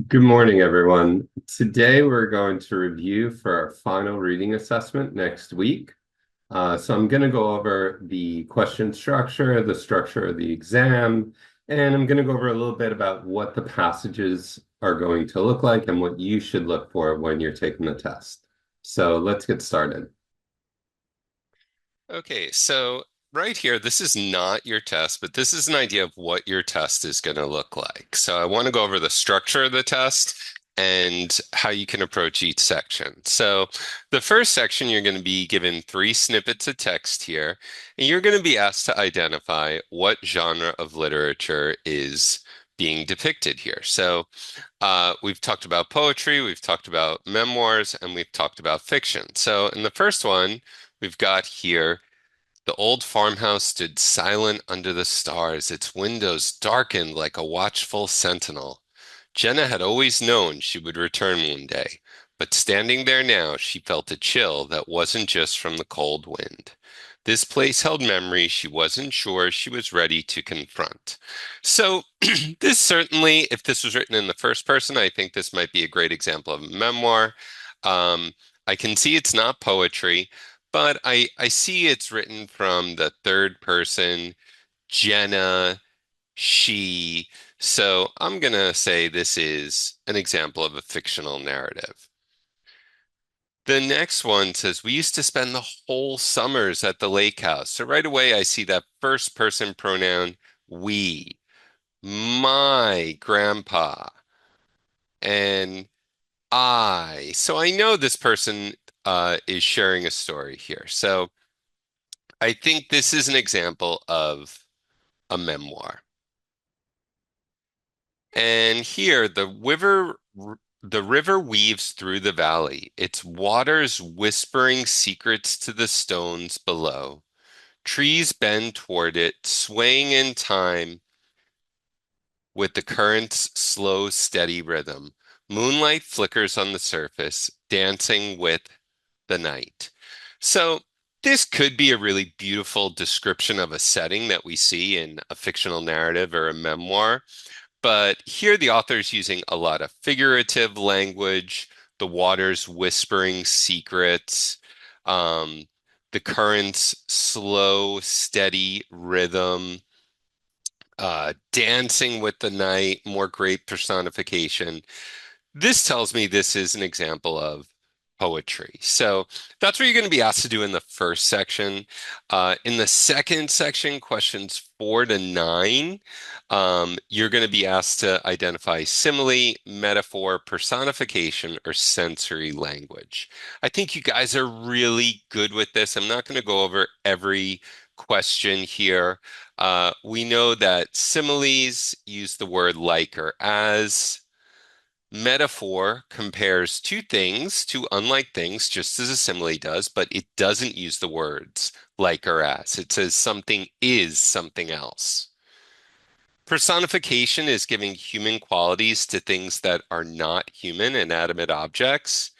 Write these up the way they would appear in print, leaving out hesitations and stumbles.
Good morning, everyone. Today we're going to review for our final reading assessment next week. So I'm going to go over the question structure, the structure of the exam, and I'm going to go over a little bit about what the passages are going to look like and what you should look for when you're taking the test. So let's get started. Okay, so right here, this is not your test, but this is an idea of what your test is going to look like. So I want to go over the structure of the test and how you can approach each section. So the first section, you're going to be given three snippets of text here, and you're going to be asked to identify what genre of literature is being depicted here. So we've talked about poetry, we've talked about memoirs, and we've talked about fiction. So in the first one, we've got here the old farmhouse stood silent under the stars, its windows darkened like a watchful sentinel. Jenna had always known she would return one day, but standing there now, she felt a chill that wasn't just from the cold wind. This place held memories she wasn't sure she was ready to confront. So, this certainly, if this was written in the first person, I think this might be a great example of a memoir. Um, I can see it's not poetry, but I see it's written from the third person, Jenna, she. So I'm gonna say this is an example of a fictional narrative. The next one says, we used to spend the whole summers at the lake house. So right away I see that first person pronoun, we, my grandpa, and I. So I know this person is sharing a story here. So I think this is an example of a memoir. And here, the river weaves through the valley, its waters whispering secrets to the stones below. Trees bend toward it, swaying in time with the current's slow, steady rhythm. Moonlight flickers on the surface, dancing with the night. So, this could be a really beautiful description of a setting that we see in a fictional narrative or a memoir. But here the author is using a lot of figurative language, the waters whispering secrets, um, the current's slow, steady rhythm, dancing with the night, more great personification. This tells me this is an example of poetry. So that's what you're going to be asked to do in the first section. In the second section, questions 4 to 9, you're going to be asked to identify simile, metaphor, personification, or sensory language. I think you guys are really good with this. I'm not going to go over every question here. We know that similes use the word like or as. Metaphor compares two things, two unlike things, just as a simile does, but it doesn't use the words like or as. It says something is something else. Personification is giving human qualities to things that are not human, inanimate objects.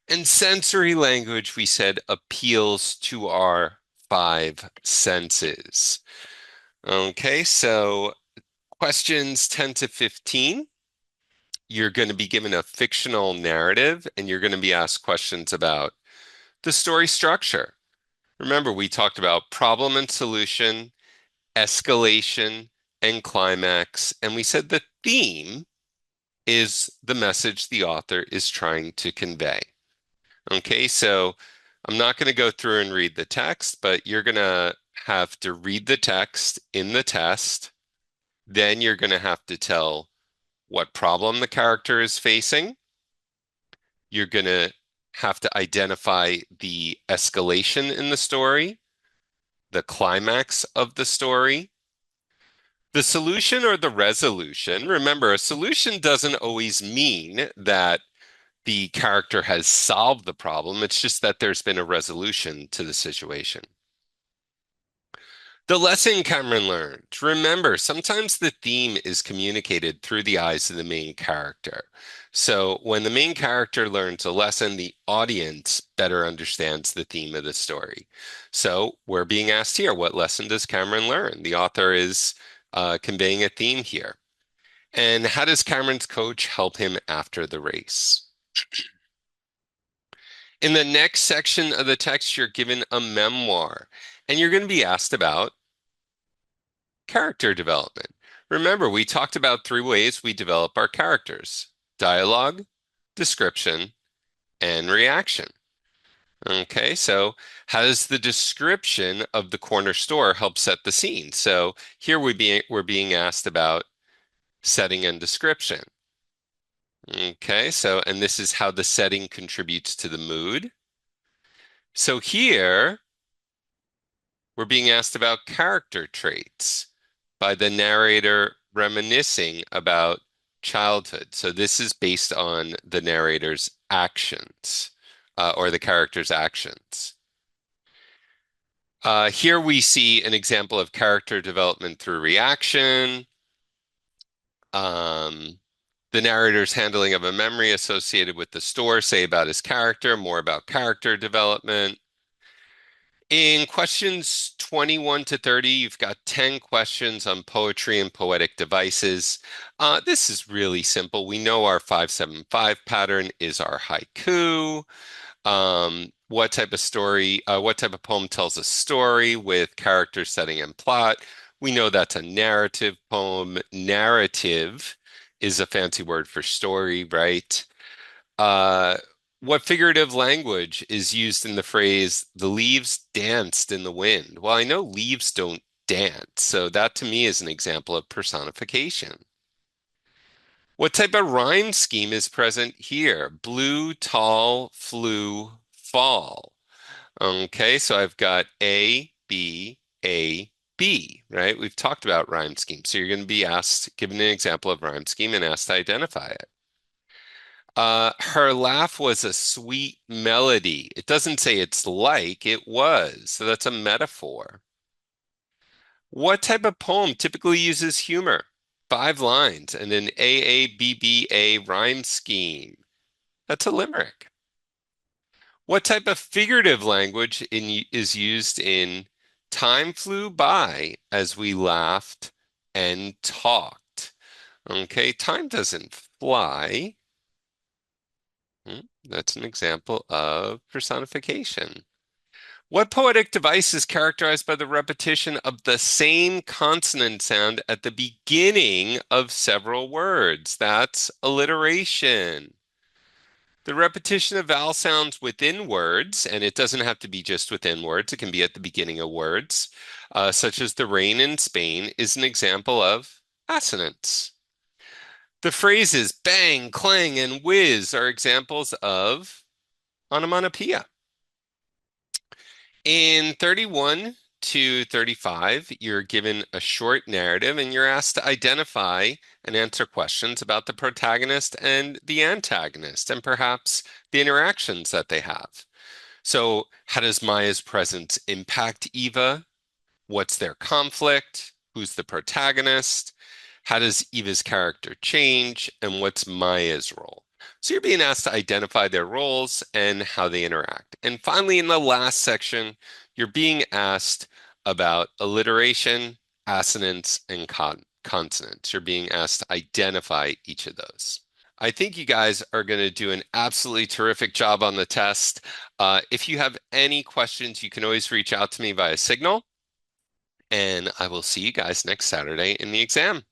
And sensory language, we said, appeals to our five senses. Okay, so questions 10 to 15. You're going to be given a fictional narrative and you're going to be asked questions about the story structure. Remember, we talked about problem and solution, escalation, and climax. And we said the theme is the message the author is trying to convey. Okay, so I'm not going to go through and read the text, but you're going to have to read the text in the test. Then you're going to have to tell what problem the character is facing. You're going to have to identify the escalation in the story, the climax of the story, the solution or the resolution. Remember, a solution doesn't always mean that the character has solved the problem. It's just that there's been a resolution to the situation. The lesson Cameron learned. Remember, sometimes the theme is communicated through the eyes of the main character. So when the main character learns a lesson, the audience better understands the theme of the story. So we're being asked here, what lesson does Cameron learn? The author is conveying a theme here. And how does Cameron's coach help him after the race? In the next section of the text, you're given a memoir, and you're going to be asked about character development. Remember, we talked about three ways we develop our characters: dialogue, description, and reaction. Okay, so how does the description of the corner store help set the scene? So here we're being asked about setting and description. Okay, so, and this is how the setting contributes to the mood. So here we're being asked about character traits by the narrator reminiscing about childhood. So this is based on the narrator's actions, or the character's actions. Here we see an example of character development through reaction. Um, the narrator's handling of a memory associated with the store, say about his character, more about character development. In questions 21 to 30, you've got 10 questions on poetry and poetic devices. This is really simple. We know our 575 pattern is our haiku. What type of story, what type of poem tells a story with character, setting, and plot? We know that's a narrative poem. Narrative is a fancy word for story, right? Uh, what figurative language is used in the phrase, the leaves danced in the wind? Well, I know leaves don't dance, so that to me is an example of personification. What type of rhyme scheme is present here? Blue, tall, flew, fall. Okay, so I've got A, B, A, B, right? We've talked about rhyme scheme. So you're going to be asked, given an example of rhyme scheme and asked to identify it. Her laugh was a sweet melody. It doesn't say it's like, it was. So that's a metaphor. What type of poem typically uses humor? 5 lines and an AABBA rhyme scheme. That's a limerick. What type of figurative language is used in time flew by as we laughed and talked? Okay, time doesn't fly. That's an example of personification. What poetic device is characterized by the repetition of the same consonant sound at the beginning of several words? That's alliteration. The repetition of vowel sounds within words, and it doesn't have to be just within words, it can be at the beginning of words, such as the rain in Spain, is an example of assonance. The phrases bang, clang, and whiz are examples of onomatopoeia. In 31 to 35, you're given a short narrative and you're asked to identify and answer questions about the protagonist and the antagonist and perhaps the interactions that they have. So, how does Maya's presence impact Eva? What's their conflict? Who's the protagonist? How does Eva's character change? And what's Maya's role? So you're being asked to identify their roles and how they interact. And finally, in the last section, you're being asked about alliteration, assonance, and consonance. You're being asked to identify each of those. I think you guys are going to do an absolutely terrific job on the test. If you have any questions, you can always reach out to me via Signal, and I will see you guys next Saturday in the exam.